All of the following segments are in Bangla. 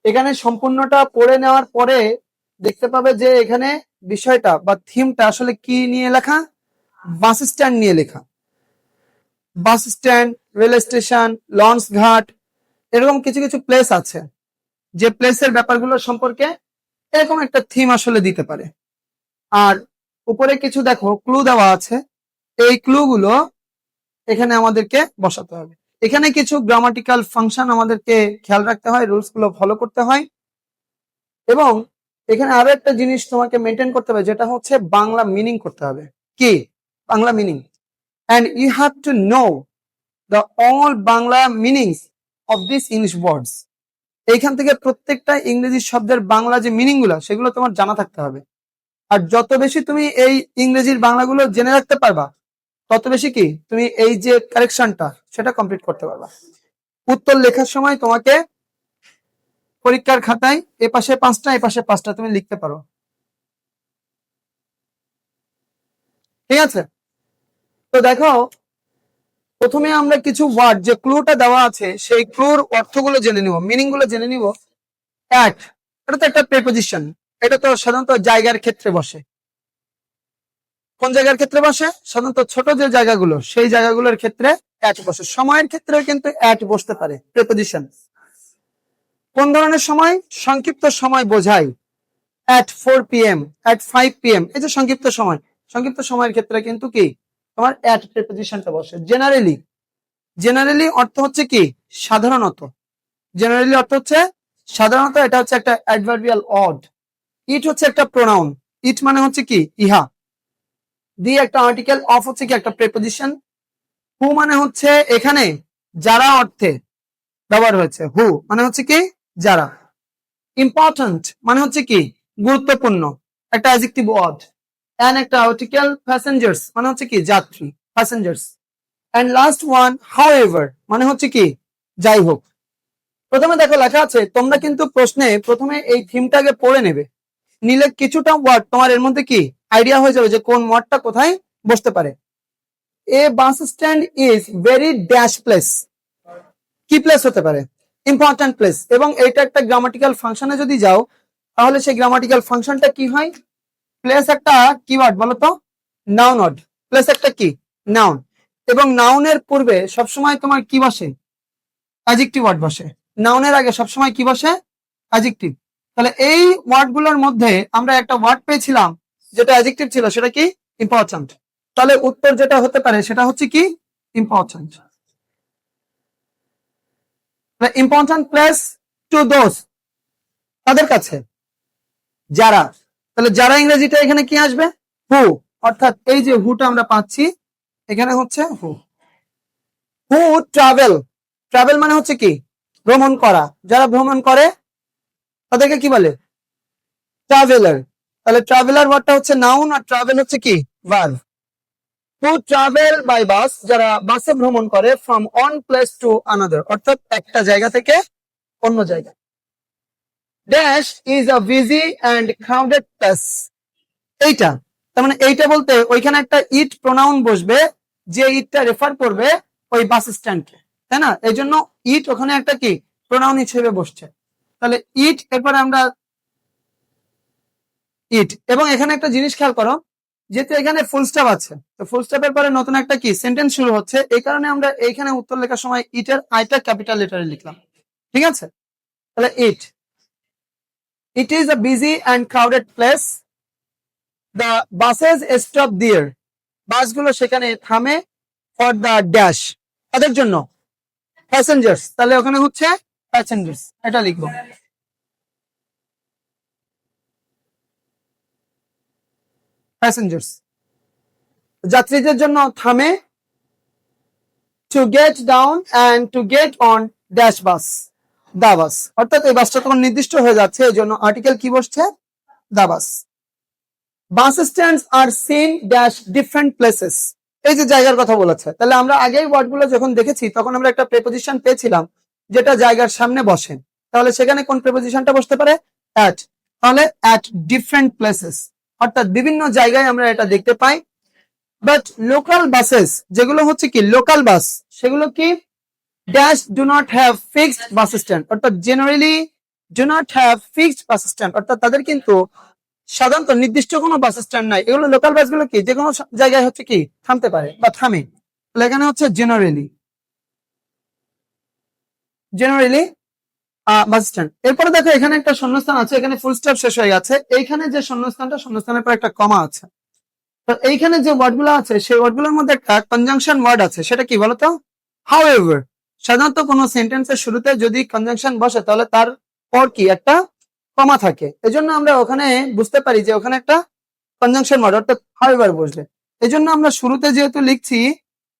এখানে সম্পূর্ণটা পড়ে নেওয়ার পরে দেখতে পাবে যে এখানে বিষয়টা বা থিমটা আসলে কি নিয়ে লেখা, বাস স্ট্যান্ড নিয়ে লেখা। Bus stand, rail station, launch ঘাট, এরকম কিছু কিছু প্লেস আছে যে প্লেসের ব্যাপারগুলো সম্পর্কে এরকম একটা থিম আসলে দিতে পারে। আর উপরে কিছু দেখো ক্লু দেওয়া আছে, এই ক্লু গুলো এখানে আমাদেরকে বসাতে হবে। এখানে কিছু গ্রামাটিক্যাল ফাংশন আমাদেরকে খেয়াল রাখতে হয়, রুলস গুলো ফলো করতে হয়। এবং এখানে আরো একটা জিনিস তোমাকে মেনটেন করতে হবে, যেটা হচ্ছে বাংলা মিনিং করতে হবে। কি Bangla meaning? and you have to know the all Bangla meanings of these English words. এইখান থেকে প্রত্যেকটা ইংরেজি শব্দের বাংলা যে মিনিং গুলো সেগুলো তোমার জানা থাকতে হবে। আর যত বেশি তুমি এই ইংরেজির বাংলাগুলো জেনে রাখতে পারবা, তত বেশি কি তুমি এই যে কারেকশনটা সেটা কমপ্লিট করতে পারবা। উত্তর লেখার সময় তোমাকে পরীক্ষার খাতায় এ পাশে 5টা এ পাশে 5টা তুমি লিখতে পারো, ঠিক আছে? তো দেখো, প্রথমে আমরা কিছু ওয়ার্ড যে ক্লুটা দেওয়া আছে সেই ক্লুর অর্থগুলো জেনে নিব, মিনিং গুলো জেনে নিব। অ্যাট, এটা তো একটা প্রিপজিশন, এটা তো সাধারণত জায়গার ক্ষেত্রে বসে। কোন জায়গার ক্ষেত্রে বসে? সাধারণত ছোট যে জায়গাগুলো সেই জায়গাগুলোর ক্ষেত্রে অ্যাট বসে। সময়ের ক্ষেত্রেও কিন্তু অ্যাট বসতে পারে, প্রিপজিশন। কোন ধরনের সময়? সংক্ষিপ্ত সময় বোঝায়। at 4 p.m, at 5 p.m, এই যে সংক্ষিপ্ত সময়, সংক্ষিপ্ত সময়ের ক্ষেত্রে কিন্তু কি তোমার at প্রিপজিশনটা বসে। জেনারেলি, জেনারেলি অর্থ হচ্ছে কি সাধারণত, জেনারেলি অর্থ হচ্ছে সাধারণত, এটা হচ্ছে একটা অ্যাডভার্বিয়াল অড। ইট হচ্ছে একটা প্রোনাউন, ইট মানে হচ্ছে কি ইহা, দিয়ে একটা আর্টিকেল, অফ হচ্ছে কি একটা প্রিপজিশন, হু মানে হচ্ছে এখানে যারা অর্থে ব্যবহার হয়েছে, হু মানে হচ্ছে কি যারা। ইম্পর্ট্যান্ট মানে হচ্ছে কি গুরুত্বপূর্ণ, একটা অ্যাডজেক্টিভ ওয়ার্ড। এন্ড একটা আর্টিকেল, প্যাসেঞ্জার্স মানে হচ্ছে কি যাত্রী, passengers. And last one however মানে হচ্ছে কি যাই হোক। প্রথমে দেখো লেখা আছে, তোমরা কিন্তু প্রশ্নে প্রথমে এই থিমটাকে পড়ে নেবে, নিলে কিছুটা ওয়ার্ড তোমার এর মধ্যে কি আইডিয়া হয়ে যাবে যে কোন ওয়ার্ডটা কোথায় বসতে পারে। A bus stand is very dash place, কি প্লেস হতে পারে? Important place. এবং এটা একটা গ্রামাটিক্যাল ফাংশনে যদি যাও তাহলে সেই গ্রামাটিক্যাল ফাংশনটা কি হয়? প্লেস একটা কি ওয়ার্ড বলো তো? Noun word. প্লেস একটা কি নাউন, এবং নাউনের পূর্বে সবসময় তোমার কি বসে? অ্যাডজেক্টিভ ওয়ার্ড বসে। নাউনের আগে সবসময় কি বসে? অ্যাডজেক্টিভ। তাহলে এই ওয়ার্ডগুলোর মধ্যে আমরা একটা ওয়ার্ড পেয়েছিলাম যেটা অ্যাডজেক্টিভ ছিল, সেটা কি ইম্পর্ট্যান্ট। তাহলে উত্তর যেটা হতে পারে সেটা হচ্ছে কি important. Important place to those, তাদের কাছে যারা। তাহলে যারা ইংরেজিটা এখানে কি আসবে? হু, অর্থাৎ এই যে হুটা আমরা পাচ্ছি এখানে হচ্ছে হু। হু ট্রাভেল, ট্রাভেল মানে হচ্ছে কি ভ্রমণ করা, যারা ভ্রমণ করে তাদেরকে কি বলে? ট্রাভেলার। তাহলে ট্রাভেলার ওয়ার্ডটা হচ্ছে নাউন আর ট্রাভেল হচ্ছে কি verb. Who travel by bus, যারা বাসে ভ্রমণ করে, from one place to another, অর্থাৎ একটা জায়গা থেকে অন্য জায়গায়। Dash is a busy and crowded place, এইটা তার মানে এইটা বলতে ওইখানে একটা ইট প্রোনাউন বসবে, যে ইটটা রেফার করবে ওই বাস স্ট্যান্ডকে, তাই না? এই জন্য ইট ওখানে একটা কি প্রোনাউন হিসেবে বসছে। তাহলে ইট, এরপরে আমরা ইট, এবং এখানে একটা জিনিস খেয়াল করো, যেহেতু এখানে ফুল স্টপ আছে, তো ফুল স্টপের পরে নতুন একটা কি সেন্টেন্স শুরু হচ্ছে, এই কারণে আমরা এইখানে উত্তর লেখার সময় ইটের আইটা ক্যাপিটাল লেটারে লিখলাম, ঠিক আছে? তাহলে it, it is a busy and crowded place, the buses stop there, বাসগুলো সেখানে থামে, ফর দ্য ড্যাশ, তাদের জন্য, প্যাসেঞ্জার্স, তাহলে ওখানে হচ্ছে প্যাসেঞ্জার্স, এটা লিখবো। প্যাসেঞ্জার্স যাত্রীদের জন্য থামে, to get down and to get on dash bus, the bus, অর্থাৎ এই বাসটা তখন নির্দিষ্ট হয়ে যাচ্ছে, এই জন্য আর্টিকেল কি বসছে? দা বাস। বাস স্ট্যান্ডস আর সিন ড্যাশ ডিফারেন্ট প্লেসেস, এই যে জায়গার কথা বলেছে, তাহলে আমরা আগেই ওয়ার্ডগুলো যখন দেখেছি তখন আমরা একটা প্রিপজিশন পেয়েছিলাম যেটা জায়গার সামনে বসে, তাহলে সেখানে কোন প্রিপজিশনটা বসতে পারে? অ্যাট। তাহলে অ্যাট ডিফারেন্ট প্লেসেস, অর্থাৎ বিভিন্ন জায়গায় আমরা এটা দেখতে পাই। বাট লোকাল বাসেস, যেগুলো হচ্ছে কি লোকাল বাস, সেগুলো কি dash do not have fixed bus stand, অর্থাৎ generally do not have fixed bus stand, অর্থাৎ তাদের কিন্তু সাধারণত নির্দিষ্ট কোনো বাস স্ট্যান্ড নাই। এগুলো লোকাল বাসগুলো কি যে কোনো জায়গায় হচ্ছে কি থামতে পারে বা থামে। তাহলে এখানে হচ্ছে জেনারেলি বাস স্ট্যান্ড। এরপরে দেখো এখানে একটা শূন্যস্থান আছে, এখানে ফুল স্টপ শেষ হয়ে গেছে, এইখানে যে শূন্যস্থানটা, শূন্যস্থানের পর একটা কমা আছে। তো এইখানে যে ওয়ার্ডগুলো আছে সেই ওয়ার্ডগুলোর মধ্যে একটা কনজাংশন ওয়ার্ড আছে, সেটা কি বলতো? হাউএভার। সাধারণত কোনো সেন্টেন্সের শুরুতে যদি কনজাংশন বসে তাহলে তার পর কি একটা কমা থাকে, এজন্য আমরা ওখানে বুঝতে পারি যে ওখানে একটা কনজাংশন ওয়ার্ড অর্থাৎ হাউএভার বসবে। এজন্য আমরা শুরুতে যেহেতু লিখছি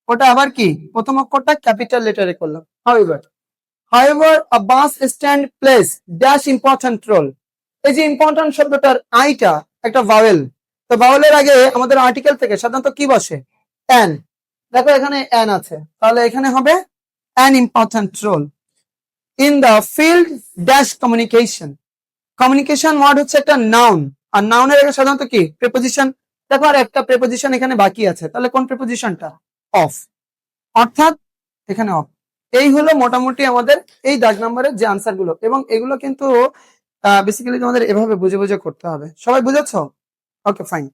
ওটা আবার কি প্রথম অক্ষরটা ক্যাপিটাল লেটারে করলাম, however. However, a bus stand plays dash important role. এই যে ইম্পর্টেন্ট শব্দটার আইটা একটা ভাওয়েল, তো ভাওয়েলের আগে আমাদের আর্টিকেল থেকে সাধারণত কি বসে? অ্যান। দেখো এখানে অ্যান আছে, তাহলে এখানে হবে an important role in the field dash communication. Communication word হচ্ছে একটা নাউন, আর নাউনের আগে সাধারণত কি প্রেপোজিশন। দেখো আর একটা প্রেপোজিশন এখানে বাকি আছে, তাহলে কোন প্রেপোজিশনটা? অফ, অর্থাৎ এখানে অফ। এই হলো মোটামুটি আমাদের এই দাগ নম্বরের যে আনসার গুলো, এবং এগুলো কিন্তু বেসিক্যালি তোমাদের এভাবে বুঝে বুঝে করতে হবে। সবাই বুঝেছো? ওকে, ফাইন।